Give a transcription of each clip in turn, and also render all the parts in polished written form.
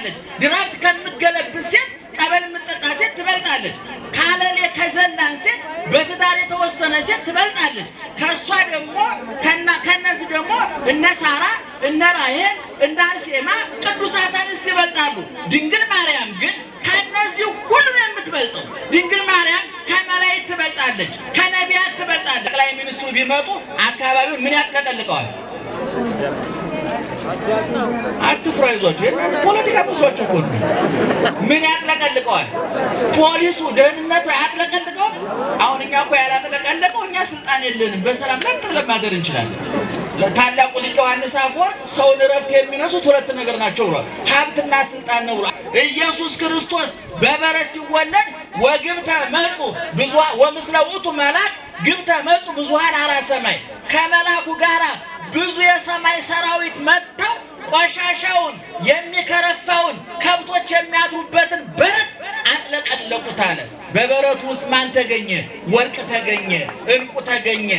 ትበልጣለች። ድራፍት ከምትገለብጥ ሴት ጠበል የምትጠጣ ሴት ትበልጣለች። ካለሌ ከዘላን ሴት በትዳር የተወሰነ ሴት ትበልጣለች። ከሷ ደግሞ ከነዚህ ደግሞ እነ ሳራ እነ ራሔል እነ አርሴማ ቅዱሳት አንስት ይበልጣሉ። ድንግል ማርያም ግን ከነዚህ ሁሉ የምትበልጠው ድንግል ማርያም ከመላእክት ትበልጣለች፣ ከነቢያት ትበልጣለች። ጠቅላይ ሚኒስትሩ ቢመጡ አካባቢውን ምን ያጥለቀልቀዋል? አትፍሩ፣ አይዟችሁ። የእናንተ ፖለቲካ መስሏችሁ እኮ ነው። ምን ያጥለቀልቀዋል? ፖሊሱ ደህንነቱ ያጥለቀልቀው። አሁን እኛ እኮ ያላጥለቀለቀው እኛ ስልጣን የለንም። በሰላም ለጥ ብለን ማደር እንችላለን። ታላቁ ሊቅ ዮሐንስ አፈወርቅ ሰውን እረፍት የሚነሱት ሁለት ነገር ናቸው ብሏል። ሀብትና ስልጣን ነው ብሏል። ኢየሱስ ክርስቶስ በበረት ሲወለድ ወግብተ መጹ ብዙኃን ወምስለ ውእቱ መልአክ ግብተ መጹ ብዙኃን አራ ሰማይ ከመላኩ ጋራ ብዙ የሰማይ ሰራዊት መጥተው ቆሻሻውን የሚከረፋውን ከብቶች የሚያድሩበትን በረት አጥለቀለቁት አለ። በበረቱ ውስጥ ማን ተገኘ? ወርቅ ተገኘ፣ ዕንቁ ተገኘ።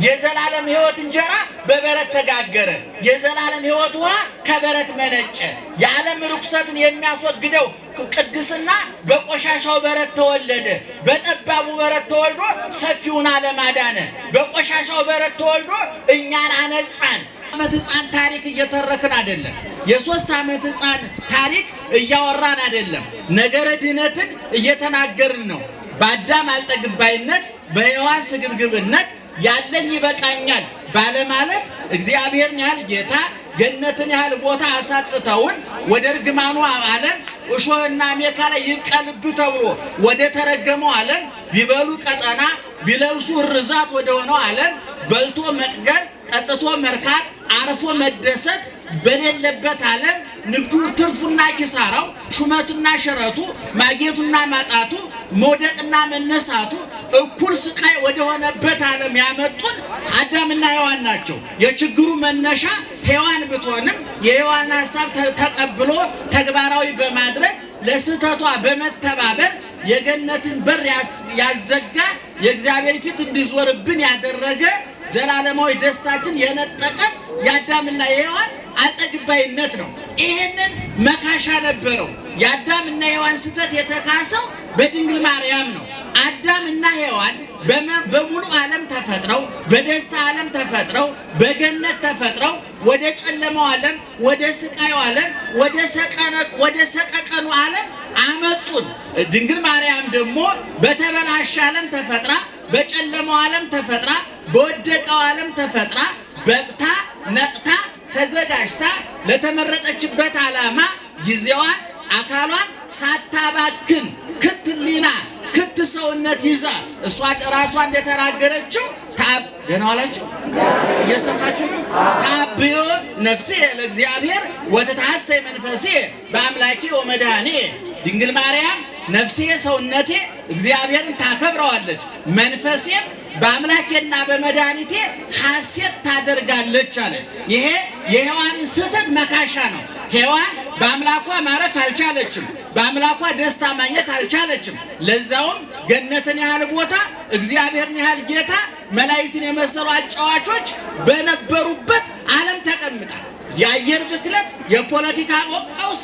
የዘላለም ሕይወት እንጀራ በበረት ተጋገረ። የዘላለም ሕይወት ውሃ ከበረት መነጨ። የዓለም ርኩሰትን የሚያስወግደው ቅድስና በቆሻሻው በረት ተወለደ። በጠባቡ በረት ተወልዶ ሰፊውን ዓለም አዳነ። በቆሻሻው በረት ተወልዶ እኛን አነጻን። ዓመት ሕፃን ታሪክ እየተረክን አይደለም። የ3 ዓመት ሕፃን ታሪክ እያወራን አይደለም። ነገረ ድህነትን እየተናገርን ነው። በአዳም አልጠግባይነት በሔዋን ስግብግብነት ያለኝ ይበቃኛል ባለማለት እግዚአብሔርን ያህል ጌታ ገነትን ያህል ቦታ አሳጥተውን ወደ እርግማኑ ዓለም እሾህና አሜከላ ይብቀልብህ ተብሎ ወደ ተረገመው ዓለም ቢበሉ ቀጠና ቢለብሱ ርዛት ወደ ሆነው ዓለም በልቶ መጥገብ ጠጥቶ መርካት አርፎ መደሰት በሌለበት ዓለም ንግዱ ትርፉና ኪሳራው ሹመቱና ሽረቱ ማጌቱና ማጣቱ መውደቅና መነሳቱ እኩል ስቃይ ወደ ሆነበት ዓለም ያመጡን አዳምና ሔዋን ናቸው። የችግሩ መነሻ ሔዋን ብትሆንም የሔዋን ሐሳብ ተቀብሎ ተግባራዊ በማድረግ ለስህተቷ በመተባበር የገነትን በር ያዘጋ የእግዚአብሔር ፊት እንዲዞርብን ያደረገ ዘላለማዊ ደስታችን የነጠቀን የአዳምና የሔዋን አልጠግባይነት ነው። ይሄንን መካሻ ነበረው። የአዳምና የሔዋን ስህተት የተካሰው በድንግል ማርያም ነው። አዳምና ሔዋን በሙሉ ዓለም ተፈጥረው በደስታ ዓለም ተፈጥረው በገነት ተፈጥረው ወደ ጨለማው ዓለም ወደ ስቃዩ ዓለም ወደ ሰቀቀኑ ዓለም አመጡን። ድንግል ማርያም ደግሞ በተበላሸ ዓለም ተፈጥራ በጨለማው ዓለም ተፈጥራ በወደቀው ዓለም ተፈጥራ በቅታ ነቅታ ተዘጋጅታ ለተመረጠችበት ዓላማ ጊዜዋን አካሏን ሳታባክን ክትሊና ክት ሰውነት ይዛ እሷ ራሷ እንደተናገረችው ደህና ዋላችሁ? እየሰማችሁ ነው? ታብዮ ነፍሴ ለእግዚአብሔር ወተታሰይ መንፈሴ በአምላኬ ወመድኃኔ። ድንግል ማርያም ነፍሴ ሰውነቴ እግዚአብሔርን ታከብረዋለች፣ መንፈሴም በአምላኬና በመድኃኒቴ ሐሴት ታደርጋለች አለ። ይሄ የሔዋን ስህተት መካሻ ነው። ሔዋን በአምላኳ ማረፍ አልቻለችም። በአምላኳ ደስታ ማግኘት አልቻለችም። ለዛውም ገነትን ያህል ቦታ እግዚአብሔርን ያህል ጌታ መላእክትን የመሰሉ አጫዋቾች በነበሩበት ዓለም ተቀምጣ የአየር ብክለት፣ የፖለቲካ ቀውስ፣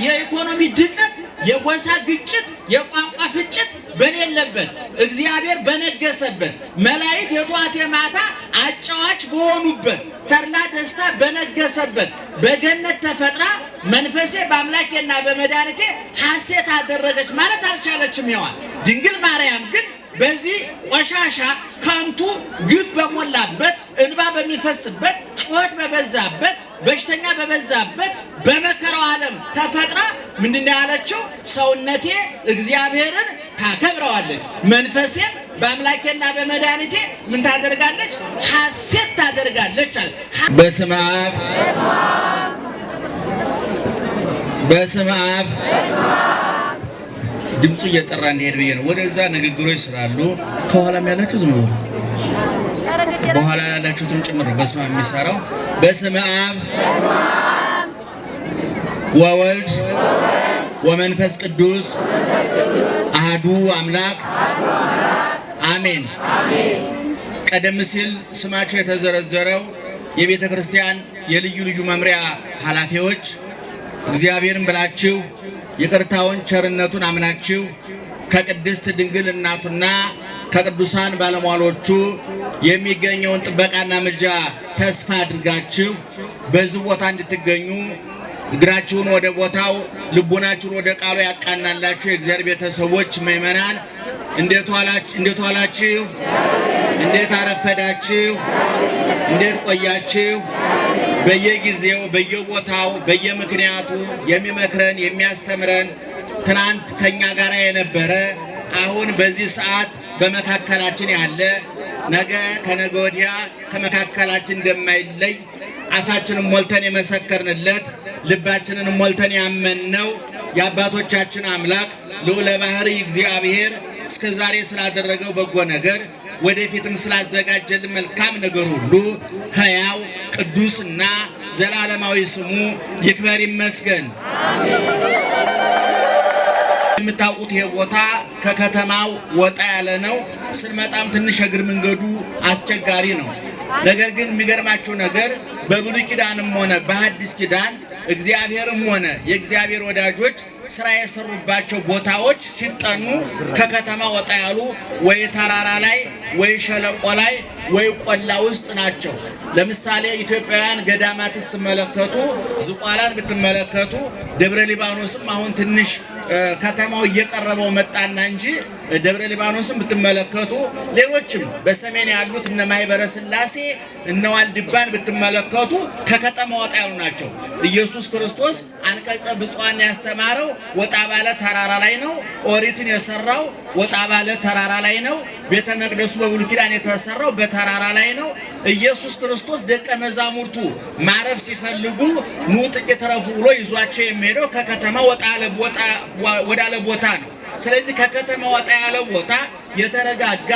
የኢኮኖሚ ድቀት፣ የጎሳ ግጭት፣ የቋንቋ ፍጭት በሌለበት እግዚአብሔር በነገሰበት መላእክት የጧት የማታ አጫዋች በሆኑበት ተድላ ደስታ በነገሰበት በገነት ተፈጥራ መንፈሴ በአምላኬና በመድኃኒቴ ሐሴት አደረገች ማለት አልቻለችም ሔዋን። ድንግል ማርያም ግን በዚህ ቆሻሻ ከንቱ ግፍ በሞላበት እንባ በሚፈስበት ጩኸት በበዛበት በሽተኛ በበዛበት በመከራው ዓለም ተፈጥራ ምንድነው ያለችው? ሰውነቴ እግዚአብሔርን ታከብረዋለች፣ መንፈሴም በአምላኬና በመድኃኒቴ ምን ታደርጋለች? ሐሴት ታደርጋለች አለ። በስመ አብ በስመ አብ ድምፁ እየጠራ እንዲሄድ ብዬ ነው። ወደዛ ንግግሮች ስላሉ ከኋላም ያላችሁ ዝም ብሎ በኋላ ያላችሁትም ጭምር በስመ አብ የሚሰራው በስመ አብ ወወልድ ወመንፈስ ቅዱስ አሐዱ አምላክ አሜን። ቀደም ሲል ስማቸው የተዘረዘረው የቤተ ክርስቲያን የልዩ ልዩ መምሪያ ኃላፊዎች፣ እግዚአብሔርን ብላችሁ ይቅርታውን ቸርነቱን አምናችሁ ከቅድስት ድንግል እናቱና ከቅዱሳን ባለሟሎቹ የሚገኘውን ጥበቃና ምልጃ ተስፋ አድርጋችሁ በዚህ ቦታ እንድትገኙ እግራችሁን ወደ ቦታው ልቦናችሁን ወደ ቃሉ ያቃናላችሁ የእግዚአብሔር ቤተሰቦች ምእመናን እንዴት ዋላችሁ? እንዴት አረፈዳችሁ? እንዴት ቆያችሁ? በየጊዜው በየቦታው በየምክንያቱ የሚመክረን የሚያስተምረን ትናንት ከኛ ጋር የነበረ አሁን በዚህ ሰዓት በመካከላችን ያለ ነገ ከነገ ወዲያ ከመካከላችን እንደማይለይ አፋችንን ሞልተን የመሰከርንለት ልባችንን ሞልተን ያመንነው የአባቶቻችን አምላክ ልዑለ ባሕርይ እግዚአብሔር እስከዛሬ ስላደረገው በጎ ነገር ወደፊትም ስላዘጋጀልን መልካም ነገር ሁሉ ሕያው ቅዱስና ዘላለማዊ ስሙ ይክበር ይመስገን። የምታውቁት ይሄ ቦታ ከከተማው ወጣ ያለ ነው። ስንመጣም ትንሽ እግር መንገዱ አስቸጋሪ ነው። ነገር ግን የሚገርማችሁ ነገር በብሉይ ኪዳንም ሆነ በሐዲስ ኪዳን እግዚአብሔርም ሆነ የእግዚአብሔር ወዳጆች ስራ የሰሩባቸው ቦታዎች ሲጠኑ ከከተማ ወጣ ያሉ ወይ ተራራ ላይ ወይ ሸለቆ ላይ ወይ ቆላ ውስጥ ናቸው። ለምሳሌ ኢትዮጵያውያን ገዳማት ስትመለከቱ ዝቋላን ብትመለከቱ ደብረ ሊባኖስም አሁን ትንሽ ከተማው እየቀረበው መጣና እንጂ ደብረ ሊባኖስም ብትመለከቱ ሌሎችም በሰሜን ያሉት እነ ማኅበረ ሥላሴ እነ ዋልድባን ብትመለከቱ ከከተማ ወጣ ያሉ ናቸው። ኢየሱስ ክርስቶስ አንቀጸ ብፁዓን ያስተማረው ወጣ ባለ ተራራ ላይ ነው። ኦሪትን የሰራው ወጣ ባለ ተራራ ላይ ነው። ቤተ መቅደሱ በብሉይ ኪዳን የተሰራው በተራራ ላይ ነው። ኢየሱስ ክርስቶስ ደቀ መዛሙርቱ ማረፍ ሲፈልጉ ኑ ጥቂት ረፉ ብሎ ይዟቸው የሚሄደው ከከተማ ወዳለ ቦታ ነው። ስለዚህ ከከተማ ወጣ ያለ ቦታ የተረጋጋ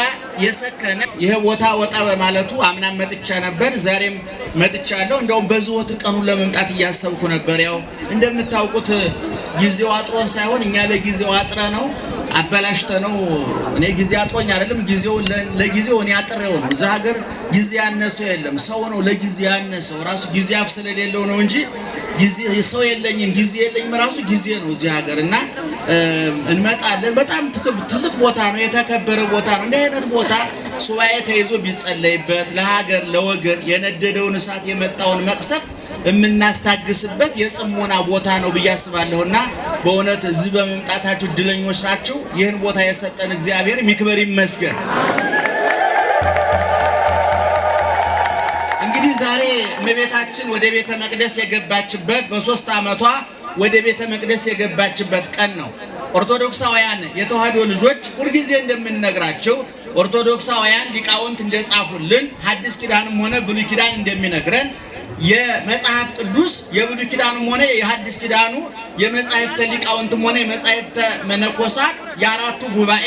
የሰከነ ይሄ ቦታ ወጣ በማለቱ አምና መጥቻ ነበር፣ ዛሬም መጥቻለሁ። እንደውም በዘወትር ቀኑን ለመምጣት እያሰብኩ ነበር። ያው እንደምታውቁት ጊዜው አጥሮን ሳይሆን እኛ ለጊዜው አጥረ ነው አበላሽተ ነው። እኔ ጊዜ አጥሮኝ አይደለም፣ ጊዜው ለጊዜው እኔ አጥሬው ነው። እዛ ሀገር ጊዜ ያነሰው የለም፣ ሰው ነው ለጊዜ ያነሰው። ራሱ ጊዜ አፍ ስለሌለው ነው እንጂ ጊዜ ሰው የለኝም ጊዜ የለኝም ራሱ ጊዜ ነው እዚህ ሀገር። እና እንመጣለን። በጣም ትልቅ ቦታ ነው፣ የተከበረ ቦታ ነው። እንዲህ አይነት ቦታ ሱባኤ ተይዞ ቢጸለይበት ለሀገር ለወገን የነደደውን እሳት የመጣውን መቅሰፍት የምናስታግስበት የጽሞና ቦታ ነው ብዬ አስባለሁና በእውነት እዚህ በመምጣታችሁ እድለኞች ናችሁ። ይህን ቦታ የሰጠን እግዚአብሔር ይክበር ይመስገን። እንግዲህ ዛሬ እመቤታችን ወደ ቤተ መቅደስ የገባችበት በ3 ዓመቷ ወደ ቤተ መቅደስ የገባችበት ቀን ነው። ኦርቶዶክሳውያን የተዋህዶ ልጆች ሁልጊዜ እንደምንነግራቸው ኦርቶዶክሳውያን ሊቃውንት እንደጻፉልን ሐዲስ ኪዳንም ሆነ ብሉይ ኪዳን እንደሚነግረን የመጽሐፍ ቅዱስ የብሉይ ኪዳንም ሆነ የሐዲስ ኪዳኑ የመጻሕፍተ ሊቃውንትም ሆነ የመጻሕፍተ መነኮሳት የአራቱ ጉባኤ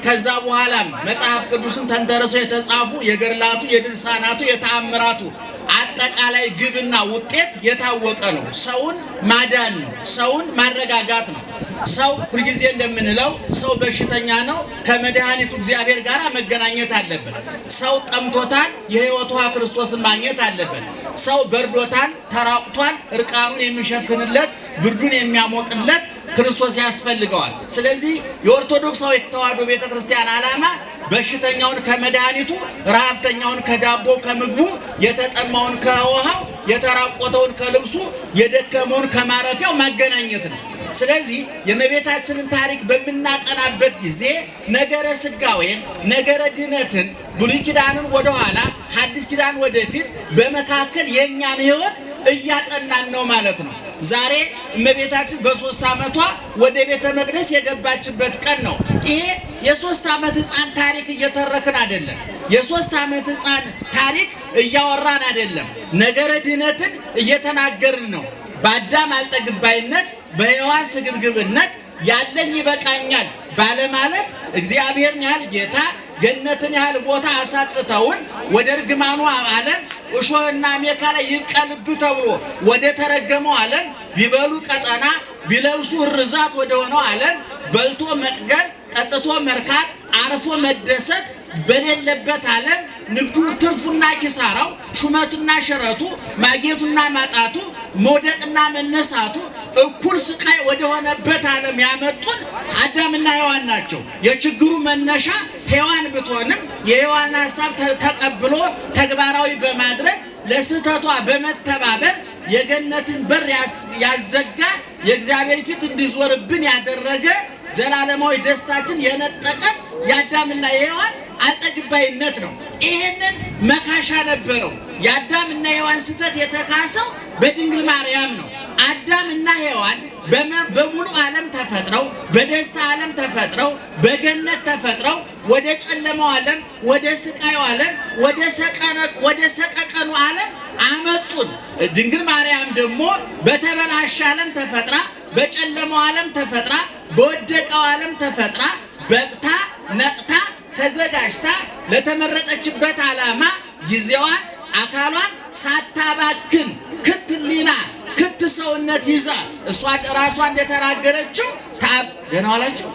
ከዛ በኋላም መጽሐፍ ቅዱስን ተንተርሰው የተጻፉ የገድላቱ የድርሳናቱ የተአምራቱ አጠቃላይ ግብና ውጤት የታወቀ ነው። ሰውን ማዳን ነው። ሰውን ማረጋጋት ነው። ሰው ሁልጊዜ እንደምንለው ሰው በሽተኛ ነው። ከመድኃኒቱ እግዚአብሔር ጋር መገናኘት አለበት። ሰው ጠምቶታል፣ የሕይወት ውሃ ክርስቶስን ማግኘት አለበት። ሰው በርዶታል፣ ተራቁቷል፣ እርቃኑን የሚሸፍንለት ብርዱን የሚያሞቅለት ክርስቶስ ያስፈልገዋል። ስለዚህ የኦርቶዶክሳዊ ተዋህዶ ቤተክርስቲያን ዓላማ በሽተኛውን ከመድኃኒቱ፣ ረሃብተኛውን ከዳቦ ከምግቡ፣ የተጠማውን ከውሃው፣ የተራቆተውን ከልብሱ፣ የደከመውን ከማረፊያው ማገናኘት ነው። ስለዚህ የእመቤታችንን ታሪክ በምናጠናበት ጊዜ ነገረ ስጋዌን ነገረ ድነትን ብሉይ ኪዳንን ወደኋላ ሐዲስ ኪዳን ወደፊት በመካከል የእኛን ሕይወት እያጠናን ነው ማለት ነው። ዛሬ እመቤታችን በ3 ዓመቷ ወደ ቤተ መቅደስ የገባችበት ቀን ነው። ይሄ የ3 ዓመት ሕፃን ታሪክ እየተረክን አይደለም። የ3 ዓመት ሕፃን ታሪክ እያወራን አይደለም። ነገረ ድነትን እየተናገርን ነው። በአዳም አልጠግባይነት በሔዋን ስግብግብነት ያለኝ ይበቃኛል ባለማለት እግዚአብሔርን ያህል ጌታ ገነትን ያህል ቦታ አሳጥተውን ወደ እርግማኑ ዓለም እሾህና አሜከላ ይብቀልብህ ተብሎ ወደ ተረገመው ዓለም ቢበሉ ቀጠና ቢለብሱ ርዛት ወደ ሆነው ዓለም በልቶ መጥገብ ጠጥቶ መርካት አርፎ መደሰት በሌለበት ዓለም ንግዱ ትርፉና ኪሳራው ሹመቱና ሽረቱ ማጌቱና ማጣቱ መውደቅና መነሳቱ እኩል ስቃይ ወደ ሆነበት ዓለም ያመጡን አዳምና ሔዋን ናቸው። የችግሩ መነሻ ሔዋን ብትሆንም የሔዋን ሐሳብ ተቀብሎ ተግባራዊ በማድረግ ለስህተቷ በመተባበር የገነትን በር ያዘጋ የእግዚአብሔር ፊት እንዲዞርብን ያደረገ ዘላለማዊ ደስታችን የነጠቀን የአዳምና የሔዋን አልጠግባይነት ነው። ይሄንን መካሻ ነበረው። የአዳምና የሔዋን ስህተት የተካሰው በድንግል ማርያም ነው። አዳምና ሔዋን በሙሉ ዓለም ተፈጥረው በደስታ ዓለም ተፈጥረው በገነት ተፈጥረው ወደ ጨለማው ዓለም ወደ ስቃዩ ዓለም ወደ ሰቀቀኑ ዓለም አመጡን። ድንግል ማርያም ደግሞ በተበላሸ ዓለም ተፈጥራ በጨለማው ዓለም ተፈጥራ በወደቀው ዓለም ተፈጥራ በቅታ ነቅታ ተዘጋጅታ ለተመረጠችበት ዓላማ ጊዜዋን አካሏን ሳታባክን ክት ሕሊና ክት ሰውነት ይዛ እሷ ራሷ እንደተናገረችው ደህና ዋላችሁ?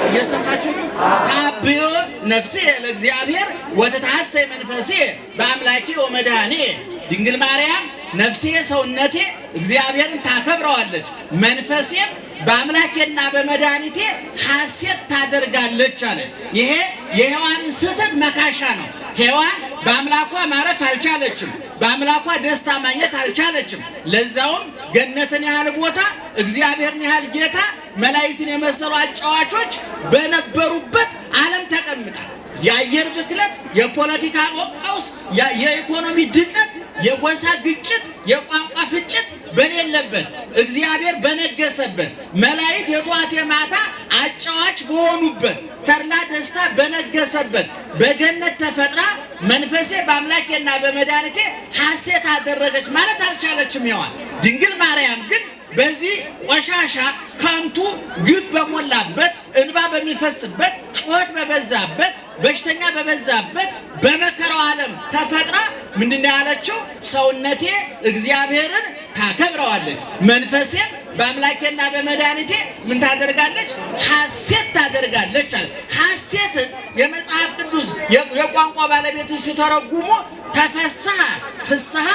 እየሰማችሁ ነው? ታብዮ ነፍሴ ለእግዚአብሔር ወተታሰይ መንፈሴ በአምላኬ ወመድኃኔ። ድንግል ማርያም ነፍሴ ሰውነቴ እግዚአብሔርን ታከብረዋለች፣ መንፈሴም በአምላኬና በመድኃኒቴ ሐሴት ታደርጋለች አለ። ይሄ የሔዋንን ስህተት መካሻ ነው። ሔዋን በአምላኳ ማረፍ አልቻለችም። በአምላኳ ደስታ ማግኘት አልቻለችም። ለዛውም ገነትን ያህል ቦታ እግዚአብሔርን ያህል ጌታ መላእክትን የመሰሉ አጫዋቾች በነበሩበት ዓለም ተቀምጣ የአየር ብክለት፣ የፖለቲካ ቀውስ፣ የኢኮኖሚ ድቀት፣ የጎሳ ግጭት፣ የቋንቋ ፍጭት በሌለበት እግዚአብሔር በነገሰበት መላእክት የጧት የማታ አጫዋች በሆኑበት ተድላ ደስታ በነገሰበት በገነት ተፈጥራ መንፈሴ በአምላኬና በመድኃኒቴ ሐሴት አደረገች ማለት አልቻለችም ሔዋን። ድንግል ማርያም ግን በዚህ ቆሻሻ ከንቱ ግፍ በሞላበት እንባ በሚፈስበት ጩኸት በበዛበት በሽተኛ በበዛበት በመከራው ዓለም ተፈጥራ ምንድነው ያለችው? ሰውነቴ እግዚአብሔርን ታከብረዋለች፣ መንፈሴም በአምላኬና በመድኃኒቴ ምን ታደርጋለች? ሐሴት ታደርጋለች አለ። ሐሴትን የመጽሐፍ ቅዱስ የቋንቋ ባለቤትን ሲተረጉሙ ተፈስሐ ፍስሐ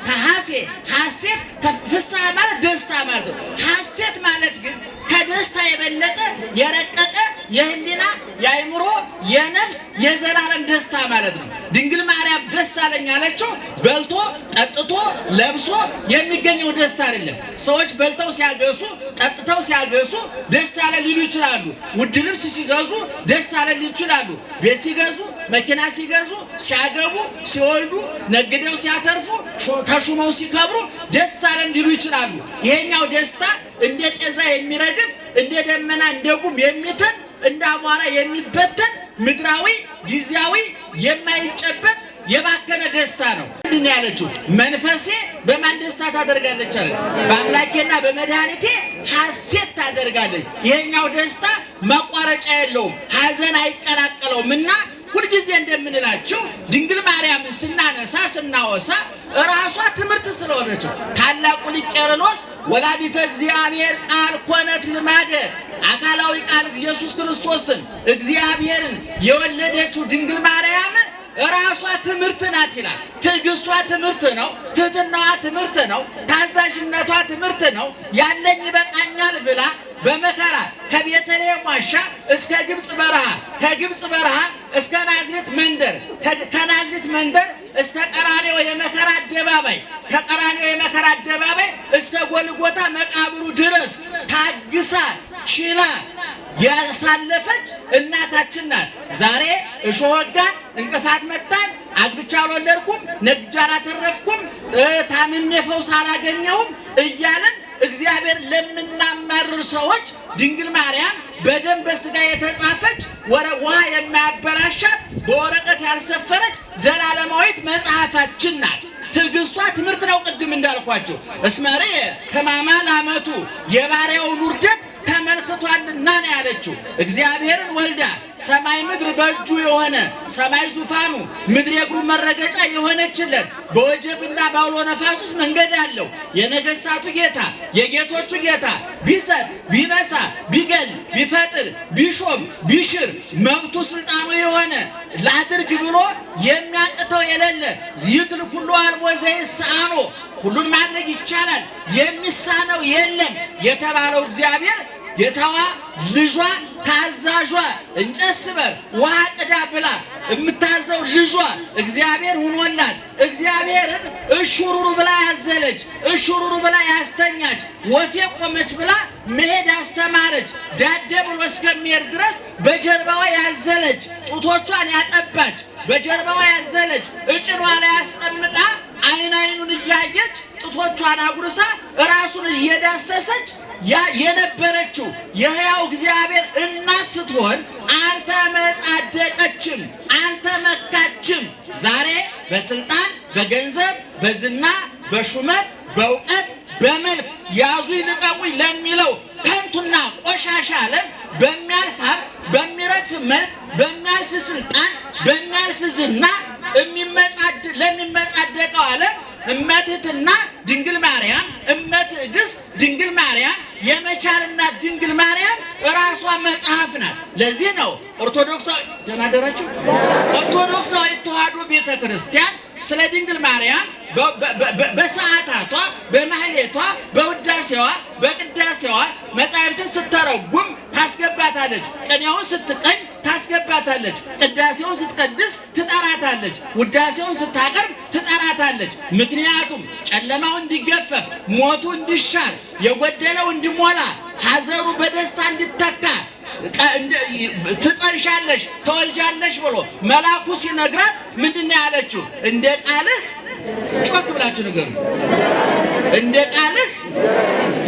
ተሐሴ ሐሴት ፍስሐ ማለት ደስታ ማለት ነው። ሐሴት ማለት ግን ከደስታ የበለጠ የረቀቀ የህሊና የአእምሮ የነፍስ የዘላለም ደስታ ማለት ነው። ድንግል ማርያም ደስ አለኝ አለችው በልቶ ጠጥቶ ለብሶ የሚገኘው ደስታ አይደለም። ሰዎች በልተው ሲያገሱ ጠጥተው ሲያገሱ ደስ አለ ሊሉ ይችላሉ። ውድ ልብስ ሲገዙ ደስ አለ ሊሉ ይችላሉ። ቤት ሲገዙ፣ መኪና ሲገዙ፣ ሲያገቡ፣ ሲወልዱ፣ ነግደው ሲያተርፉ፣ ተሹመው ሲከብሩ ደስ አለ ሊሉ ይችላሉ። ይሄኛው ደስታ እንደ ጤዛ የሚረግፍ እንደ ደመና እንደ ጉም የሚተን እንደ አቧራ የሚበተን ምድራዊ ጊዜያዊ የማይጨበጥ የባከነ ደስታ ነው። ምንድን ነው ያለችው? መንፈሴ በማን ደስታ ታደርጋለች አለ? በአምላኬና በመድኃኒቴ ሐሴት ታደርጋለች። ይሄኛው ደስታ መቋረጫ የለውም፣ ሐዘን አይቀላቀለውም። እና ሁልጊዜ እንደምንላቸው ድንግል ማርያምን ስናነሳ ስናወሳ ራሷ ትምህርት ስለሆነችው ታላቁ ሊቅ ቄርሎስ ወላዲተ እግዚአብሔር ቃል ኮነት ልማደ አካላዊ ቃል ኢየሱስ ክርስቶስን እግዚአብሔርን የወለደችው ድንግል ማርያም ራሷ ትምህርት ናት ይላል። ትዕግስቷ ትምህርት ነው። ትህትናዋ ትምህርት ነው። ታዛዥነቷ ትምህርት ነው። ያለኝ ይበቃኛል ብላ በመከራ ከቤተልሔም ዋሻ እስከ ግብፅ በረሃ ከግብፅ በረሃ እስከ ናዝሬት መንደር ከናዝሬት መንደር እስከ ቀራንዮ የመከራ አደባባይ ከቀራንዮ የመከራ አደባባይ እስከ ጎልጎታ መቃብሩ ድረስ ታግሳ ችላ ያሳለፈች እናታችን ናት። ዛሬ እሾህ ወጋን፣ እንቅፋት መታን፣ አግብቻ አልወለድኩም፣ ነግጄ አላተረፍኩም፣ ታምሜ ፈውስ አላገኘሁም እያለን እግዚአብሔር ለምናማርር ሰዎች ድንግል ማርያም በደም በስጋ የተጻፈች ውሃ የማያበላሻት በወረቀት ያልሰፈረች ዘላለማዊት መጽሐፋችን ናት። ትዕግስቷ ትምህርት ነው። ቅድም እንዳልኳቸው እስመርየ ሕማማ ላመቱ የባሪያውን ውርደት ተመልክቷልና ነው ያለችው። እግዚአብሔርን ወልዳ ሰማይ ምድር በእጁ የሆነ ሰማይ ዙፋኑ ምድር የእግሩ መረገጫ የሆነችለት በወጀብና በአውሎ ነፋስ ውስጥ መንገድ ያለው የነገስታቱ ጌታ የጌቶቹ ጌታ ቢሰጥ ቢነሳ ቢገል ቢፈጥር ቢሾም ቢሽር መብቱ ስልጣኑ የሆነ ላድርግ ብሎ የሚያቅተው የሌለ ይክል ኩሉ አልቦ ዘይስአኖ ሁሉን ማድረግ ይቻላል የሚሳነው የለም የተባለው እግዚአብሔር ጌታዋ ልጇ ታዛዧ እንጨት ስበር ውሃ ቅዳ ብላ የምታዘው ልጇ እግዚአብሔር ሆኖላት እግዚአብሔርን እሹሩሩ ብላ ያዘለች እሹሩሩ ብላ ያስተኛች ወፌ ቆመች ብላ መሄድ ያስተማረች ዳደ ብሎ እስከሚሄድ ድረስ በጀርባዋ ያዘለች ጡቶቿን ያጠባች በጀርባዋ ያዘለች እጭኗ ላይ አስቀምጣ አይን አይኑን እያየች ጡቶቿን አጉርሳ ራሱን እየዳሰሰች ያ የነበረችው የሕያው እግዚአብሔር እናት ስትሆን አልተመጻደቀችም፣ አልተመካችም። ዛሬ በስልጣን በገንዘብ በዝና በሹመት በእውቀት በመልክ ያዙ ይልቀቁኝ ለሚለው ከንቱና ቆሻሻ ዓለም በሚያልፍ ሀብት በሚረግፍ መልክ በሚያልፍ ስልጣን በሚያልፍ ዝና ለሚመጻደቀው ዓለም እመትህትና ድንግል ማርያም እመትዕግስት ድንግል ማርያም የመቻልና ድንግል ማርያም ራሷ መጽሐፍ ናት። ለዚህ ነው ኦርቶዶክሳዊ ተናደራችሁ ኦርቶዶክሳዊ ተዋሕዶ ቤተክርስቲያን ስለ ድንግል ማርያም በሰዓታቷ በማህሌቷ በውዳሴዋ በቅዳሴዋ መጻሕፍትን ስተረጉም ታስገባታለች። ቅኔውን ስትቀኝ ታስገባታለች። ቅዳሴውን ስትቀድስ ትጠራታለች። ውዳሴውን ስታቀርብ ትጠራታለች። ምክንያቱም ጨለማው እንዲገፈፍ ሞቱ እንዲሻር የጎደለው እንዲሞላ ሐዘኑ በደስታ እንዲተካ ትጸንሻለሽ ተወልጃለሽ ብሎ መልአኩ ሲነግራት ምንድነው ያለችው? እንደ ቃልህ ጮክ ብላችሁ ንገሩ። እንደ ቃልህ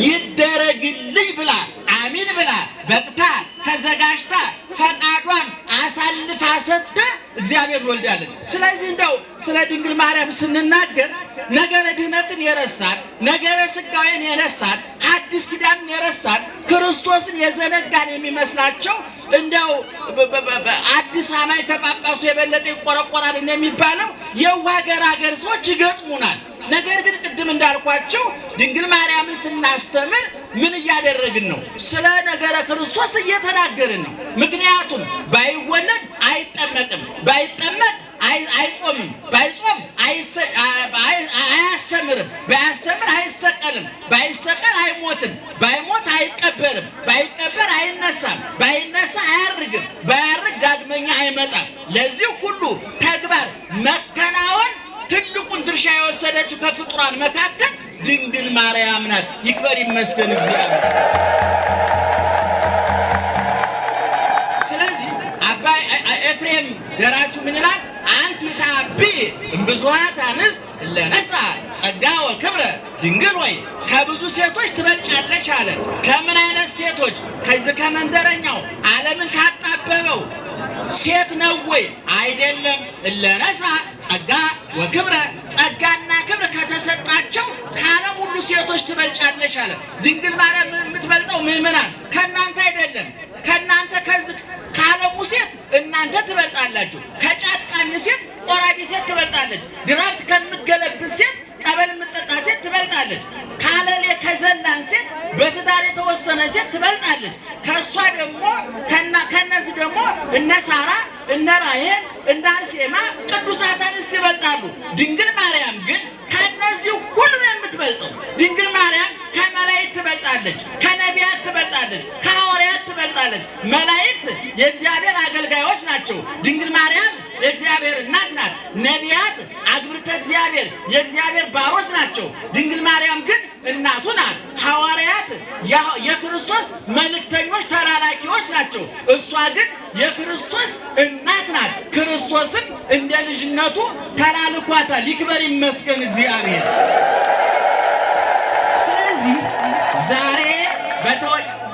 ይደረግልኝ ብላ አሚን ብላ በቅታ ተዘጋጅታ ፈቃዷን አሳልፋ ሰጥታ እግዚአብሔር ወልዳለች። ስለዚህ እንደው ስለ ድንግል ማርያም ስንናገር ነገረ ድህነትን የረሳን ነገረ ስጋዌን የረሳን ሐዲስ ኪዳንን የረሳን ክርስቶስን የዘነጋን የሚመስላቸው እንደው አዲስ አማይ ከጳጳሱ የበለጠ ይቆረቆራል እንደሚባለው የዋህ ገራገር ሰዎች ይገጥሙናል። ነገር ግን ቅድም እንዳልኳቸው ድንግል ማርያምን ስናስተምር ምን እያደረግን ነው? ስለ ነገረ ክርስቶስ እየተናገርን ነው። ምክንያቱም ባይወለድ አይጠመቅም፣ ባይጠመቅ አይጾምም፣ ባይጾም አያስተምርም፣ ባያስተምር አይሰቀልም፣ ባይሰቀል አይሞትም፣ ባይሞት አይቀበርም፣ ባይቀበር አይነሳም፣ ባይነሳ አያርግም፣ ባያርግ ዳግመኛ አይመጣም። ለዚህ ሁሉ ተግባር መከናወን ትልቁን ድርሻ የወሰደችው ከፍጡራን መካከል ድንግል ማርያም ናት። ይክበር ይመስገን እግዚአብሔር። ስለዚህ አባ ኤፍሬም ደራሲው ምን ይላል? አንቲ ታቢ እምብዙኃት አንስት ለነሳ ጸጋ ወክብረ ድንግል ወይ ከብዙ ሴቶች ትበልጫለሽ አለ። ከምን አይነት ሴቶች? ከዚህ ከመንደረኛው ዓለምን ካጣበበው ሴት ነው ወይ? አይደለም። ለነሳ ጸጋ ወክብረ ጸጋና ክብር ከተሰጣቸው ከዓለም ሁሉ ሴቶች ትበልጫለሽ አለ። ድንግል ማርያም የምትበልጠው ምእመናን ከእናንተ አይደለም። ከእናንተ ከዚህ ከዓለሙ ሴት እናንተ ትበልጣላችሁ። ከጫት ቃሚ ሴት ቆራቢ ሴት ትበልጣለች። ድራፍት ከምትገለብጥ ሴት ጠበል የምትጠጣ ሴት ትበልጣለች። ካለሌ ከዘላን ሴት በትዳር የተወሰነ ሴት ትበልጣለች። ከእሷ ደግሞ ከነዚህ ደግሞ እነ ሳራ እነ ራሔል እነ አርሴማ ቅዱሳት አንስት ይበልጣሉ። ድንግል ማርያም ግን ከነዚህ ሁሉ ነው የምትበልጠው። ድንግል ማርያም ከመላእክት ትበልጣለች፣ ከነቢያት ትበልጣለች፣ ከሐዋርያት ትበልጣለች። መላእክት የእግዚአብሔር አገልጋዮች ናቸው። ድንግል ማርያም የእግዚአብሔር እናት ናት። ነቢያት አግብርተ እግዚአብሔር የእግዚአብሔር ባሮች ናቸው። ድንግል ማርያም ግን እናቱ ናት። ሐዋርያት የክርስቶስ መልእክተኞች ተላላኪዎች ናቸው። እሷ ግን የክርስቶስ እናት ናት። ክርስቶስም እንደ ልጅነቱ ተላልኳታል። ይክበር ይመስገን እግዚአብሔር። ስለዚህ ዛሬ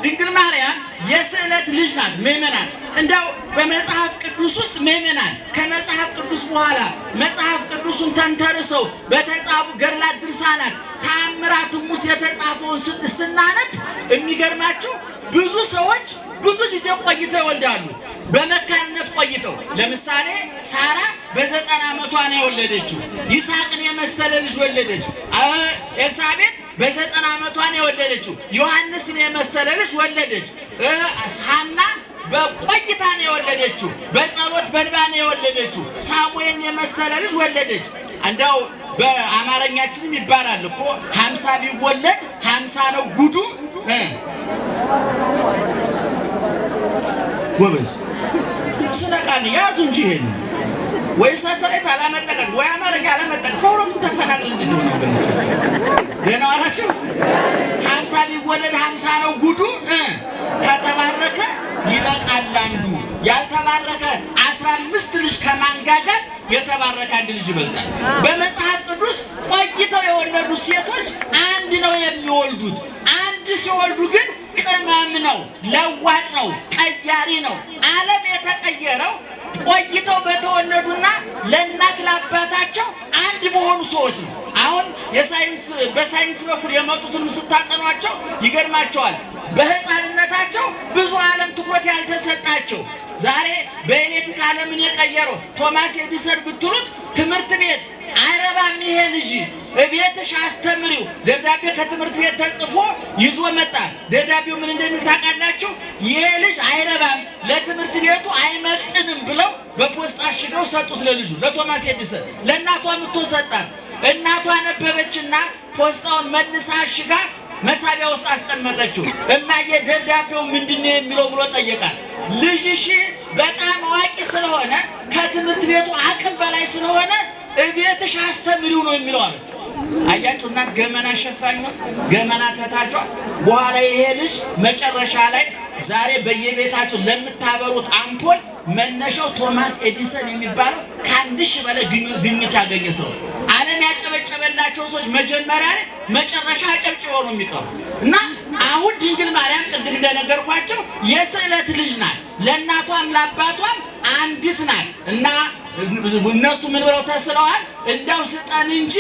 ድንግል ማርያም የስዕለት ልጅ ናት። ምእመናን እንደው በመጽሐፍ ቅዱስ ውስጥ ምእመናን ከመጽሐፍ ቅዱስ በኋላ መጽሐፍ ቅዱሱን ተንተርሰው በተጻፉ ገድላት፣ ድርሳናት፣ ተአምራትም ውስጥ የተጻፈውን ስናነብ የሚገርማችሁ ብዙ ሰዎች ብዙ ጊዜ ቆይተው ይወልዳሉ። በመካንነት ቆይተው ለምሳሌ ሳራ በ90 ዓመቷ ነው የወለደችው። ይስሐቅን የመሰለ ልጅ ወለደች። ኤልሳቤጥ በ90 ዓመቷ ነው የወለደችው። ዮሐንስን የመሰለ ልጅ ወለደች። ሐና በቆይታ ነው የወለደችው። በጸሎት በእንባ ነው የወለደችው። ሳሙኤልን የመሰለ ልጅ ወለደች። እንደው በአማርኛችንም ይባላል እኮ 50 ቢወለድ 50 ነው ጉዱ። ጎበዝ ስለቃን ያዙ እንጂ ይሄን ወይ ሳተላይት አላመጠቀም ወይ አማርኛ አላመጠቀም ከሁለቱም ተፈናቅል እንዴት ነው ወገኖች? ደህና ዋላችሁ። 50 ቢወለድ 50 ነው ጉዱ። ከተባረከ ይበቃል አንዱ። ያልተባረከ 15 ልጅ ከማንጋጋት የተባረከ አንድ ልጅ ይበልጣል። በመጽሐፍ ቅዱስ ቆይተው የወለዱ ሴቶች አንድ ነው የሚወልዱት። አንድ ሲወልዱ ግን ቅመም ነው፣ ለዋጭ ነው፣ ቀያሪ ነው። ዓለም የተቀየረው ቆይተው በተወለዱና ለእናት ለአባታቸው አንድ በሆኑ ሰዎች ነው። አሁን በሳይንስ በኩል የመጡትንም ስታጠኗቸው ይገርማቸዋል። በህፃንነታቸው ብዙ ዓለም ትኩረት ያልተሰጣቸው ዛሬ በኤሌክትሪክ ዓለምን የቀየረው ቶማስ ኤዲሰን ብትሉት ትምህርት ቤት አይረባም ይሄ ልጅ እቤትሽ አስተምሪው ደብዳቤ ከትምህርት ቤት ተጽፎ ይዞ መጣ። ደብዳቤው ምን እንደሚል ታውቃላችሁ? ይሄ ልጅ አይረባም ለትምህርት ቤቱ አይመጥንም ብለው በፖስታ አሽገው ሰጡት ለልጁ ለቶማስ ኤዲሰን። ለእናቷ ምቶ ሰጣት። እናቷ ነበበችና ፖስታውን መልሳ አሽጋ መሳቢያ ውስጥ አስቀመጠችው። እማዬ ደብዳቤው ምንድነው የሚለው ብሎ ጠየቃት። ልጅሽ በጣም አዋቂ ስለሆነ ከትምህርት ቤቱ አቅም በላይ ስለሆነ እቤትሽ አስተምሪው ነው የሚለው አለች። አያችሁ እናት ገመና ሸፋኝ ነው፣ ገመና ከታቿ። በኋላ ይሄ ልጅ መጨረሻ ላይ ዛሬ በየቤታችሁ ለምታበሩት አምፖል መነሻው ቶማስ ኤዲሰን የሚባለው ከ1000 በላይ ግኝት ያገኘ ሰው። ዓለም ያጨበጨበላቸው ሰዎች መጀመሪያ ላይ መጨረሻ አጨብጭበው ነው የሚቀሩ። እና አሁን ድንግል ማርያም ቅድም እንደነገርኳቸው የስዕለት ልጅ ናት። ለእናቷም ለአባቷም አንዲት ናት። እና እነሱ ምን ብለው ተስለዋል? እንደው ስጠን እንጂ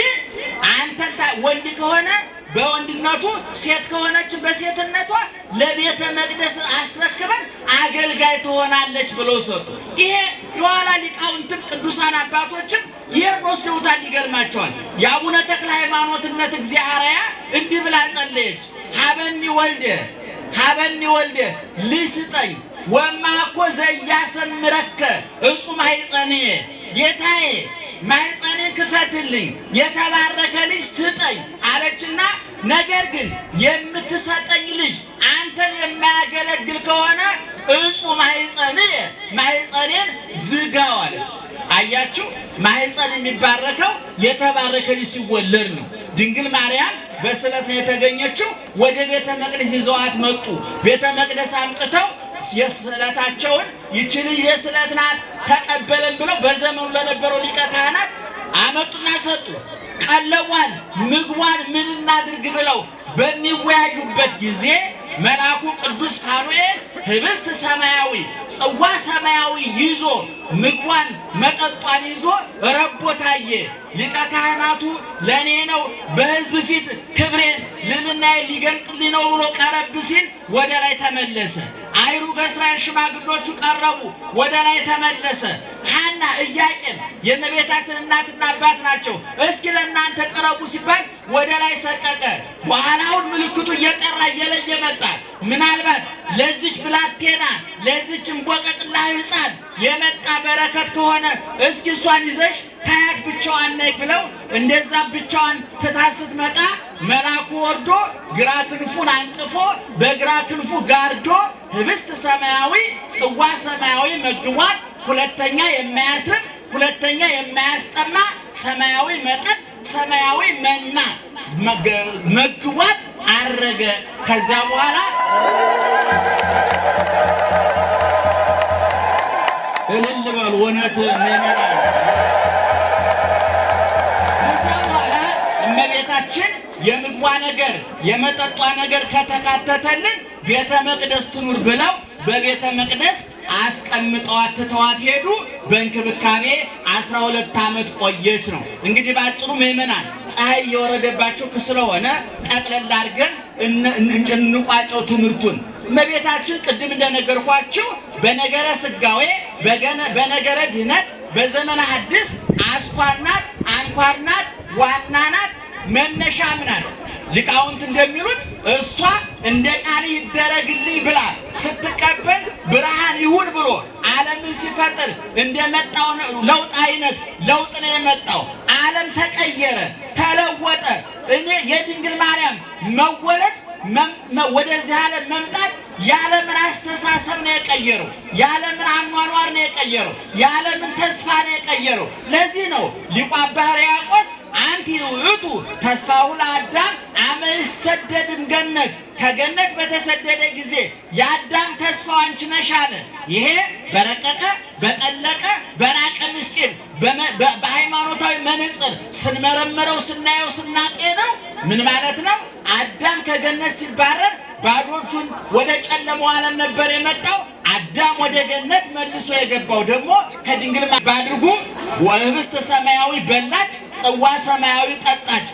አንተ ወንድ ከሆነ በወንድነቱ ሴት ከሆነች በሴትነቷ ለቤተ መቅደስ አስረክበን አገልጋይ ትሆናለች ብለው ሰጡ። ይሄ የኋላ ሊቃውንትም ቅዱሳን አባቶችም ይሄን ወስደውታል። ይገርማቸዋል። የአቡነ ተክለ ሃይማኖትነት እግዚአብሔር እንዲህ ብላ ጸለየች። ሀበኒ ወልደ ልስጠኝ ወማኮ ዘያሰምረከ እጹም ማኅፀንየ ጌታዬ ማኅፀንን ክፈትልኝ የተባረከ ልጅ ስጠኝ አለችና፣ ነገር ግን የምትሰጠኝ ልጅ አንተን የማያገለግል ከሆነ እጹም ማኅፀንየ ማኅፀኔን ዝጋው አለች። አያችሁ፣ ማኅፀን የሚባረከው የተባረከ ልጅ ሲወለድ ነው። ድንግል ማርያም በስዕለት ነው የተገኘችው። ወደ ቤተ መቅደስ ይዘዋት መጡ። ቤተ መቅደስ አምጥተው የስዕለታቸውን ይቺ ልጅ የስዕለት ናት ተቀበለን ብለው በዘመኑ ለነበረው ሊቀ ካህናት አመጡና ሰጡ። ቀለቧን ምግቧን ምን እናድርግ ብለው በሚወያዩበት ጊዜ መልአኩ ቅዱስ ፋኑኤል ህብስት ሰማያዊ ጽዋ ሰማያዊ ይዞ ምግቧን መጠጧን ይዞ ረቦ ታየ። ሊቀ ካህናቱ ለእኔ ነው በሕዝብ ፊት ክብሬን ልዕልናዬን ሊገልጥልኝ ነው ብሎ ቀረብ ሲል ወደ ላይ ተመለሰ። አይሩግ እስራኤል ሽማግሎቹ ቀረቡ፣ ወደ ላይ ተመለሰ። ሐና ኢያቄም የእመቤታችን እናትና አባት ናቸው። እስኪ ለእናንተ ቀረቡ ሲባል ወደ ላይ ሰቀቀ። በኋላውን ምልክቱ እየጠራ እየለየ መጣ። ምናልባት ለዚች ብላቴና ለዚች እንቦቀቅላ ሕፃን የመጣ በረከት ከሆነ እስኪ እሷን ይዘሽ ታያት ብቻዋን ነይ ብለው እንደዛ ብቻዋን ትታ ስትመጣ መልአኩ ወርዶ ግራ ክንፉን አንጥፎ በግራ ክንፉ ጋርዶ ህብስት ሰማያዊ ጽዋ ሰማያዊ መግቧት፣ ሁለተኛ የማያስርብ ሁለተኛ የማያስጠማ ሰማያዊ መጠጥ ሰማያዊ መና መግቧት አረገ። ከዛ በኋላ እልል በሉ እውነት መመራ። ከዛ በኋላ እመቤታችን የምግቧ ነገር የመጠጧ ነገር ከተካተተልን ቤተ መቅደስ ትኑር ብለው በቤተ መቅደስ አስቀምጠዋት ትተዋት ሄዱ። በእንክብካቤ 12 ዓመት ቆየች ነው። እንግዲህ ባጭሩ ምእመናን ፀሐይ እየወረደባቸው ስለሆነ ጠቅለል አድርገን እንቋጨው ትምህርቱን። እመቤታችን ቅድም እንደነገርኳችሁ በነገረ ስጋዌ በነገረ ድህነት በዘመነ ሐዲስ አስኳር ናት፣ አንኳር ናት፣ ዋና ናት፣ መነሻም ናት። ሊቃውንት እንደሚሉት እሷ እንደ ቃል ይደረግልኝ ብላ ስትቀበል ብርሃን ይሁን ብሎ ዓለምን ሲፈጥር እንደመጣው ለውጥ አይነት ለውጥ ነው የመጣው። ዓለም ተቀየረ። ተቀየረ፣ ተለወጠ። እኔ የድንግል ማርያም መወለድ ወደዚህ ዓለም መምጣት የዓለምን አስተሳሰብ ነው የቀየረው። የዓለምን አኗኗር ነው የቀየረው። የዓለምን ተስፋ ነው የቀየረው። ለዚህ ነው ሊቁ አባ ሕርያቆስ አንቲ ውእቱ ተስፋሁ ለአዳም አመ ይሰደድም ገነት፣ ከገነት በተሰደደ ጊዜ የአዳም ተስፋው አንቺ ነሽ አለ። ይሄ በረቀቀ በጠለቀ በራቀ ምስጢር በሃይማኖታዊ መነጽር ስንመረምረው ስናየው ስናጤነው ምን ማለት ነው? አዳም ከገነት ሲባረር ባዶ እጁን ወደ ጨለማው ዓለም ነበር የመጣው። አዳም ወደ ገነት መልሶ የገባው ደግሞ ከድንግል ባድርጉ ወህብስት ሰማያዊ በላች፣ ጽዋ ሰማያዊ ጠጣች።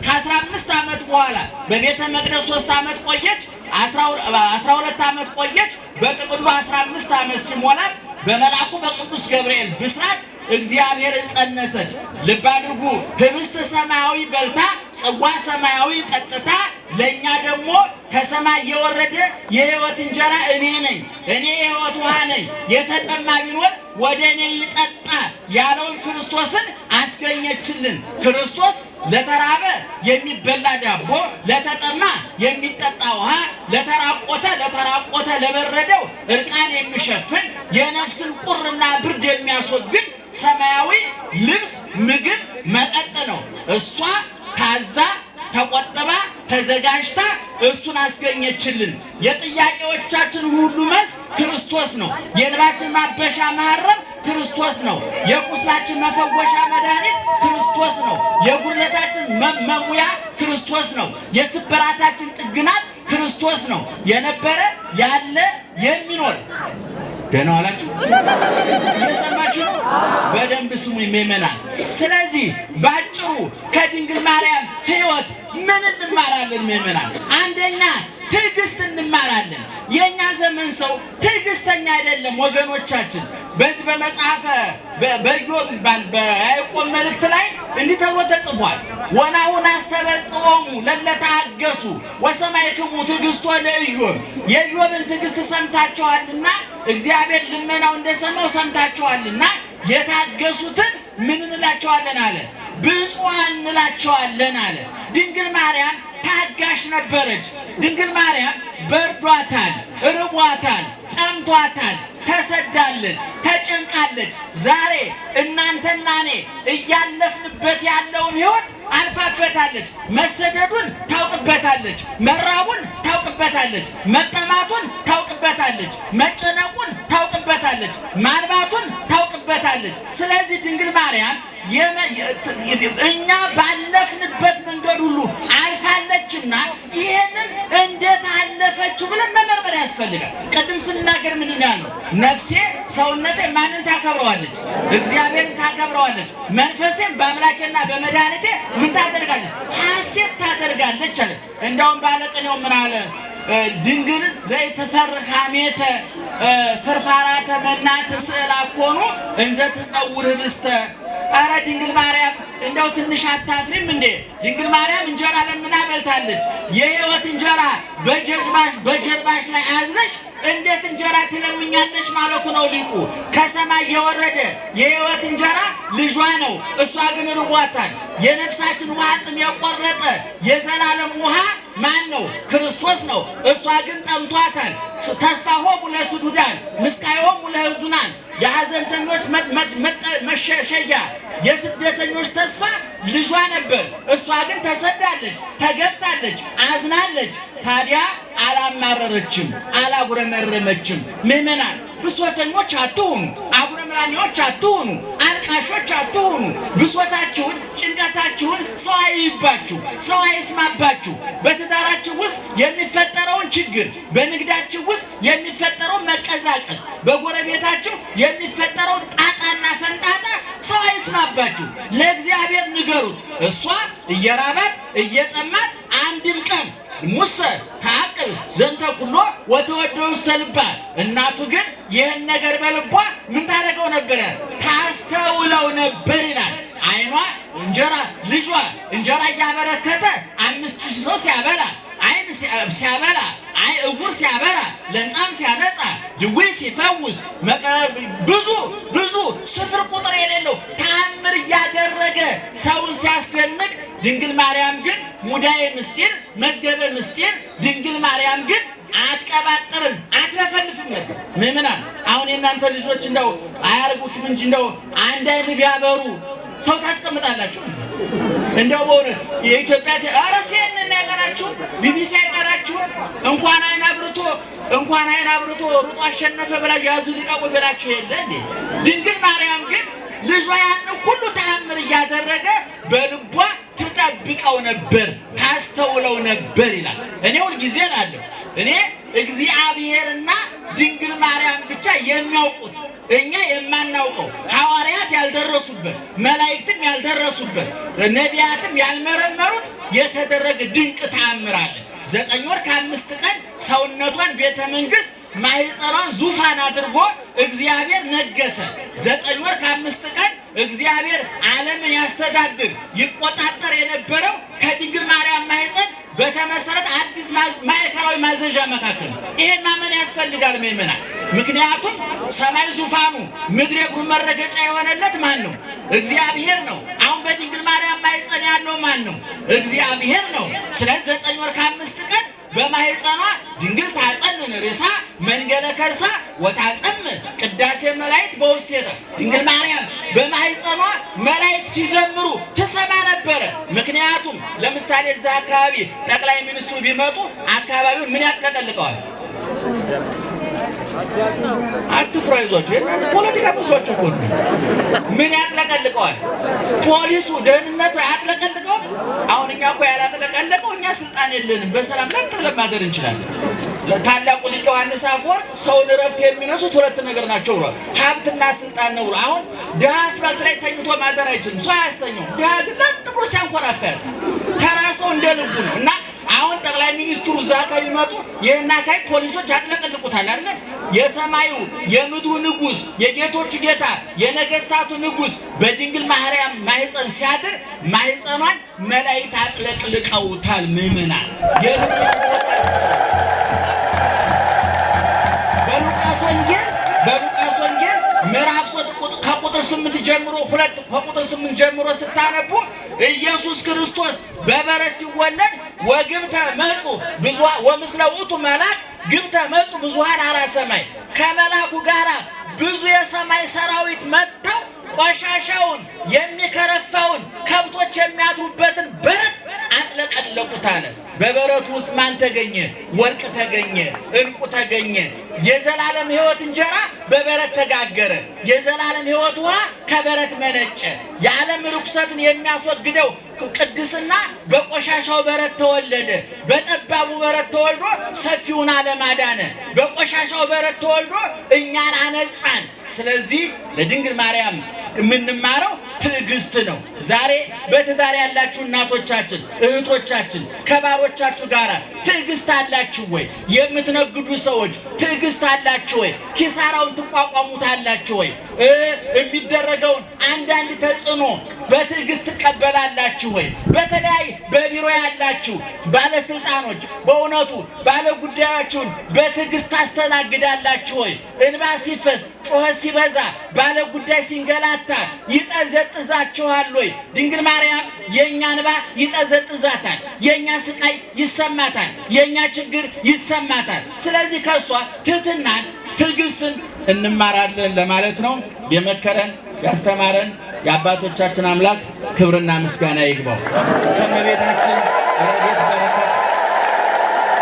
ከ15 ዓመት በኋላ በቤተ መቅደስ 3 ዓመት ቆየች፣ 12 ዓመት ቆየች። በጥቅሉ 15 ዓመት ሲሞላት በመልአኩ በቅዱስ ገብርኤል ብስራት እግዚአብሔርን ጸነሰች። ልብ አድርጉ። ህብስት ሰማያዊ በልታ ጽዋ ሰማያዊ ጠጥታ ለእኛ ደግሞ ከሰማይ የወረደ የሕይወት እንጀራ እኔ ነኝ፣ እኔ የሕይወት ውሃ ነኝ፣ የተጠማ ቢኖር ወደ እኔ ይጠጣ ያለውን ክርስቶስን አስገኘችልን። ክርስቶስ ለተራበ የሚበላ ዳቦ፣ ለተጠማ የሚጠጣ ውሃ፣ ለተራቆተ ለበረደው እርቃን የሚሸፍን የነፍስን ቁርና ብርድ የሚያስወግድ ሰማያዊ ልብስ፣ ምግብ፣ መጠጥ ነው። እሷ ታዛ ተቆጥባ ተዘጋጅታ እሱን አስገኘችልን። የጥያቄዎቻችን ሁሉ መልስ ክርስቶስ ነው። የልባችን ማበሻ ማረም ክርስቶስ ነው። የቁስላችን መፈወሻ መድኃኒት ክርስቶስ ነው። የጉድለታችን መሙያ ክርስቶስ ነው። የስብራታችን ጥግናት ክርስቶስ ነው። የነበረ ያለ የሚኖር ደህና ዋላችሁ? እየሰማችሁ ነው? በደንብ ስሙኝ ምእመናን። ስለዚህ ባጭሩ ከድንግል ማርያም ሕይወት ምን እንማራለን ምእመናን? አንደኛ ትዕግስት እንማራለን። የኛ ዘመን ሰው ትዕግስተኛ አይደለም ወገኖቻችን። በዚህ በመጽሐፈ በያዕቆብ መልእክት ላይ እንዲህ ተብሎ ተጽፏል። ወናሁን አስተበጽኦሙ ለለታገሱ ወሰማዕክሙ ትዕግስቶ ለኢዮብ። የኢዮብን ትዕግስት ሰምታችኋልና እግዚአብሔር ልመናው እንደሰማው ሰምታችኋልና የታገሱትን ምን እንላቸዋለን አለ? ብፁዓን እንላቸዋለን አለ። ድንግል ማርያም ታጋሽ ነበረች። ድንግል ማርያም በርዷታል፣ ርቧታል፣ ጠምቷታል፣ ተሰዳለች፣ ተጨንቃለች። ዛሬ እናንተና እኔ እያለፍንበት ያለውን ሕይወት አልፋበታለች። መሰደዱን ታውቅበታለች፣ መራቡን ታውቅበታለች፣ መጠማቱን ታውቅበታለች፣ መጨነቁን ታውቅበታለች፣ ማርባቱን ታውቅበታለች። ስለዚህ ድንግል ማርያም እኛ ባለፍንበት መንገድ ሁሉ አልፋለችና ይህንን እንዴት አለፈችው ብለን መመርመር ያስፈልጋል። ቅድም ስናገር ምንድን ያልነው? ነፍሴ ሰውነቴ ማንን ታከብረዋለች? እግዚአብሔርን ታከብረዋለች። መንፈሴም በአምላኬና በመድኃኒቴ ምን ታደርጋለች? ሐሴት ታደርጋለች አለ። እንዳውም ባለቅኔው ምን አለ? ድንግል ዘይትፈርህ ሐሜተ ፍርፋራተ መናት ስዕል አኮኑ እንዘ ትጸውር ህብስተ። አረ ድንግል ማርያም እንደው ትንሽ አታፍሪም እንዴ? ድንግል ማርያም እንጀራ ለምና በልታለች። የሕይወት እንጀራ በጀርባሽ ላይ አዝነሽ እንዴት እንጀራ ትለምኛለሽ ማለቱ ነው ሊቁ። ከሰማይ የወረደ የሕይወት እንጀራ ልጇ ነው። እሷ ግን ርቧታል። የነፍሳችን ውሃ ጥም የቆረጠ የዘላለም ውሃ ማን ነው? ክርስቶስ ነው። እሷ ግን ጠምቷታል። ተስፋሆሙ ለስዱዳን ምስቃዮሙ ለሕዙናን፣ የሐዘንተኞች መሸሸጊያ የስደተኞች ተስፋ ልጇ ነበር። እሷ ግን ተሰዳለች፣ ተገፍታለች፣ አዝናለች። ታዲያ አላማረረችም፣ አላጉረመረመችም። ምእመናን ብሶተኞች አትሁኑ፣ አጉረምራሚዎች አትሁኑ፣ አልቃሾች አትሁኑ። ብሶታችሁን፣ ጭንቀታችሁን ሰው አይይባችሁ፣ ሰው አይስማባችሁ። በትዳራችሁ ውስጥ የሚፈጠረውን ችግር፣ በንግዳችሁ ውስጥ የሚፈጠረውን መቀዛቀዝ፣ በጎረቤታችሁ የሚፈጠረውን ጣጣና ፈንጣጣ ሰው አይስማባችሁ። ለእግዚአብሔር ንገሩት። እሷ እየራባት እየጠማት አንድም ቀን ሙሰ ታቅብ ዘንተ ኩሎ ወተወደው ውስተ ልባ። እናቱ ግን ይህን ነገር በልቧ ምን ታደርገው ነበረ? ታስተውለው ነበር ይላል። አይኗ እንጀራ ልጇ እንጀራ እያበረከተ 5000 ሰው ሲያበላ አይን ሲያበላ ዕውር ሲያበራ፣ ለምጻም ሲያነጻ፣ ድውይ ሲፈውስ፣ ብዙ ስፍር ቁጥር የሌለው ተአምር እያደረገ ሰውን ሲያስደንቅ፣ ድንግል ማርያም ግን ሙዳየ ምስጢር መዝገበ ምስጢር ድንግል ማርያም ግን አትቀባጥርም፣ አትለፈልፍም ነበር። ምእመናን አሁን የእናንተ ልጆች እንደው አያርጉትም እንጂ እንደው አንድ አይን ቢያበሩ ሰው ታስቀምጣላችሁ? እንደው በእውነት የኢትዮጵያ CNN ያቀራችሁ ቢቢሲ ያቀራችሁ እንኳን አይን አብርቶ ሩጦ አሸነፈ ብላ ያዙ ሊቃቁ ብላችሁ የለ እንዴ? ድንግል ማርያም ግን ልጇ ያን ሁሉ ተአምር እያደረገ በልቧ ትጠብቀው ነበር፣ ታስተውለው ነበር ይላል። እኔ ሁል ጊዜ እላለሁ እኔ እግዚአብሔርና ድንግል ማርያም ብቻ የሚያውቁት እኛ የማናውቀው ሐዋርያት ያልደረሱበት መላእክትም ያልደረሱበት ነቢያትም ያልመረመሩት የተደረገ ድንቅ ተአምር አለ። 9 ወር ከ5 ቀን ሰውነቷን ቤተ መንግስት ማህፀኗን ዙፋን አድርጎ እግዚአብሔር ነገሰ። 9 ወር ከ5 ቀን እግዚአብሔር ዓለምን ያስተዳድር ይቆጣጠር የነበረው ከድንግል ማርያም ማህፀን በተመሰረተ አዲስ ማዕከላዊ ማዘዣ መካከል ይሄን ማመን ያስፈልጋል ምእመናን። ምክንያቱም ሰማይ ዙፋኑ ምድር የእግሩ መረገጫ የሆነለት ማን ነው? እግዚአብሔር ነው። አሁን በድንግል ማርያም ማህፀን ያለው ማን ነው? እግዚአብሔር ነው። ስለዚህ 9 ወር ከ5 ቀን በማህፀኗ ድንግል ታጸንን ርሳ መንገለ ከርሳ ወታጸም ቅዳሴ መላእክት በውስጤታ ድንግል ማርያም በማህፀኗ መላእክት ሲዘምሩ ትሰማ ነበረ። ምክንያቱም ለምሳሌ እዛ አካባቢ ጠቅላይ ሚኒስትሩ ቢመጡ አካባቢውን ምን ያጥለቀልቀዋል? አትፍሩ፣ አይዟችሁ። የእናንተ ፖለቲካ መስሏችሁ እኮ ነው። ምን ያጥለቀልቀዋል? ፖሊሱ ደህንነቱ ያጥለቀልቀው። አሁን እኛ እኮ ያላጥለቀለቀው እኛ ስልጣን የለንም፣ በሰላም ለጥ ብለን ማደር እንችላለን። ታላቁ ሊቅ ዮሐንስ አፈወርቅ ሰውን እረፍት የሚነሱት 2 ነገር ናቸው ብሏል። ሀብትና ስልጣን ነው ብሎ። አሁን ድሀ አስፋልት ላይ ተኝቶ ማደር አይችልም፣ ሰው አያስተኛውም። ድሀ ግን ለጥ ብሎ ሲያንኮራፋ ያለው ተራ ሰው እንደ ልቡ ነው። እና አሁን ጠቅላይ ሚኒስትሩ እዛ አካባቢ ቢመጡ ይህን አካባቢ ፖሊሶች ያጥለቀልቁታል አይደለ? የሰማዩ የምድሩ ንጉሥ የጌቶቹ ጌታ የነገስታቱ ንጉሥ በድንግል ማርያም ማህፀን ሲያድር ማህፀኗን መላእክት አጥለቅልቀውታል። ምእመናን በሉቃስ ወንጌል ምዕራፍ 3 ከቁጥር 8 ጀምሮ ከቁጥር 8 ጀምሮ ስታነቡ ኢየሱስ ክርስቶስ በበረት ሲወለድ ወግብተ መጹ ብዙኃን ወምስለ ውእቱ መልአክ ግብተ መጹ ብዙኃን አራ ሰማይ ከመላኩ ጋራ ብዙ የሰማይ ሰራዊት መጥተው ቆሻሻውን የሚከረፋውን ከብቶች የሚያድሩበትን በረት አጥለቀለቁት አለ። በበረቱ ውስጥ ማን ተገኘ? ወርቅ ተገኘ፣ ዕንቁ ተገኘ። የዘላለም ሕይወት እንጀራ በበረት ተጋገረ። የዘላለም ሕይወት ውሃ ከበረት መነጨ። የዓለም ርኩሰትን የሚያስወግደው ቅድስና በቆሻሻው በረት ተወለደ። በጠባቡ በረት ተወልዶ ሰፊውን ዓለም አዳነ። በቆሻሻው በረት ተወልዶ እኛን አነጻን። ስለዚህ ለድንግል ማርያም የምንማረው ትዕግስት ነው። ዛሬ በትዳር ያላችሁ እናቶቻችን እህቶቻችን ከባሮቻችሁ ጋር ትዕግስት አላችሁ ወይ? የምትነግዱ ሰዎች ትዕግስት አላችሁ ወይ? ኪሳራውን ትቋቋሙታላችሁ ወይ? የሚደረገውን አንዳንድ ተጽዕኖ በትዕግስት ትቀበላላችሁ ወይ? በተለይ በቢሮ ያላችሁ ባለስልጣኖች በእውነቱ ባለጉዳያችሁን በትዕግስት ታስተናግዳላችሁ ወይ? እንባ ሲፈስ ጩኸት ሲበዛ ባለጉዳይ ሲንገላታ ይጠዘጥዛችኋል ወይ? ድንግል ማርያም የኛ እንባ ይጠዘጥዛታል፣ የኛ ስቃይ ይሰማታል፣ የኛ ችግር ይሰማታል። ስለዚህ ከሷ ትህትናን ትዕግስትን እንማራለን ለማለት ነው። የመከረን ያስተማረን የአባቶቻችን አምላክ ክብርና ምስጋና ይግባው። ከእመቤታችን ረድኤት በረከት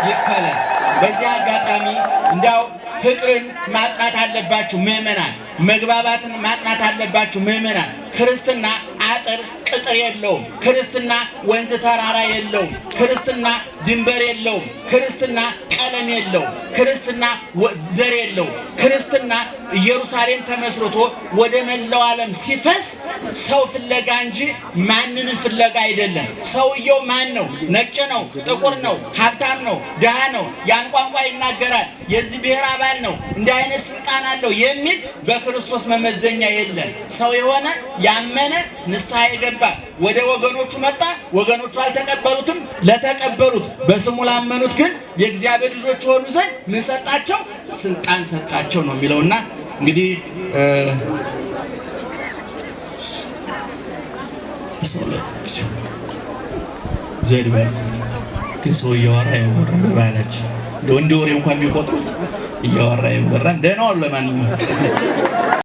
ይክፈለን። በዚህ አጋጣሚ እንዳው ፍቅርን ማጽናት አለባችሁ ምእመናን፣ መግባባትን ማጽናት አለባችሁ ምእመናን። ክርስትና አጥር ቅጥር የለውም። ክርስትና ወንዝ ተራራ የለውም። ክርስትና ድንበር የለውም። ክርስትና ቀለም የለውም። ክርስትና ዘር የለው። ክርስትና ኢየሩሳሌም ተመስርቶ ወደ መላው ዓለም ሲፈስ ሰው ፍለጋ እንጂ ማንንም ፍለጋ አይደለም። ሰውየው ማን ነው? ነጭ ነው? ጥቁር ነው? ሀብታም ነው? ድሃ ነው? ያን ቋንቋ ይናገራል? የዚህ ብሔር አባል ነው? እንዲህ አይነት ስልጣን አለው የሚል በክርስቶስ መመዘኛ የለም። ሰው የሆነ ያመነ ንስሐ የገባ ወደ ወገኖቹ መጣ፣ ወገኖቹ አልተቀበሉትም። ለተቀበሉት በስሙ ላመኑት ግን የእግዚአብሔር ልጆች የሆኑ ዘንድ ምን ሰጣቸው? ስልጣን ሰጣቸው ነው የሚለውና እንግዲህ ዘድ ባልኩት ግን ሰው እያወራ አይወራም። በባህላችን እንደ ወሬ እንኳን ቢቆጥሩት እያወራ አይወራም። ደህና ዋሉ። ለማንኛውም